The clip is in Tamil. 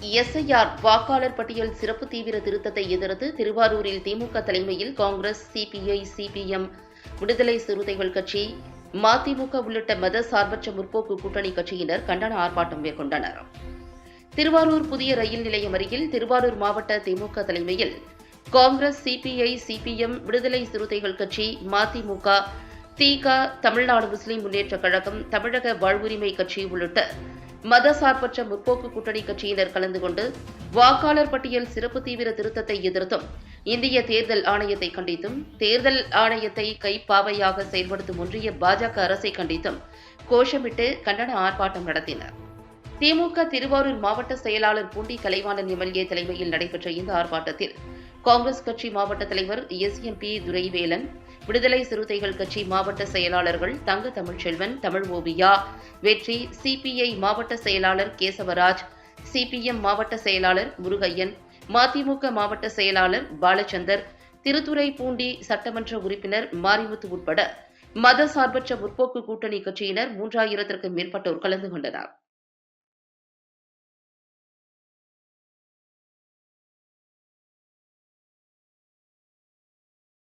எஸ்ஐஆர் வாக்காளர் பட்டியல் சிறப்பு தீவிர திருத்தத்தை எதிர்த்து திருவாரூரில் திமுக தலைமையில் காங்கிரஸ், சிபிஐ, சிபிஎம், விடுதலை சிறுத்தைகள் கட்சி, மதிமுக உள்ளிட்ட மத சார்பற்ற முற்போக்கு கூட்டணி கட்சியினர் கண்டன ஆர்ப்பாட்டம் மேற்கொண்டனர். திருவாரூர் புதிய ரயில் நிலையம் அருகில் திருவாரூர் மாவட்ட திமுக தலைமையில் காங்கிரஸ், சிபிஐ, சிபிஎம், விடுதலை சிறுத்தைகள் கட்சி, மதிமுக, திக, தமிழ்நாடு முஸ்லிம் முன்னேற்றக் கழகம், தமிழக வாழ்வுரிமை கட்சி உள்ளிட்ட மதசார்பற்ற முற்போக்கு கூட்டணி கட்சியினர் கலந்து கொண்டு வாக்காளர் பட்டியல் சிறப்பு தீவிர திருத்தத்தை எதிர்த்தும், இந்திய தேர்தல் ஆணையத்தை கண்டித்தும், தேர்தல் ஆணையத்தை கைப்பாவையாக செயல்படுத்தும் ஒன்றிய பாஜக அரசை கண்டித்தும் கோஷமிட்டு கண்டன ஆர்ப்பாட்டம் நடத்தினர். திமுக திருவாரூர் மாவட்ட செயலாளர் பூண்டி கலைவாணன் எம்எல்ஏ தலைமையில் நடைபெற்ற இந்த ஆர்ப்பாட்டத்தில் காங்கிரஸ் கட்சி மாவட்ட தலைவர் எஸ்எம்பி துரைவேலன், விடுதலை சிறுத்தைகள் கட்சி மாவட்ட செயலாளர்கள் தங்க தமிழ்ச்செல்வன், தமிழ் ஓவியா, வெற்றி, சிபிஐ மாவட்ட செயலாளர் கேசவராஜ், சிபிஎம் மாவட்ட செயலாளர் முருகையன், மதிமுக மாவட்ட செயலாளர் பாலச்சந்தர், திருத்துறைப்பூண்டி சட்டமன்ற உறுப்பினர் மாரிமுத்து உட்பட மதசார்பற்ற முற்போக்கு கூட்டணி கட்சியினர் 3000க்கும் மேற்பட்டோர் கலந்து கொண்டனர்.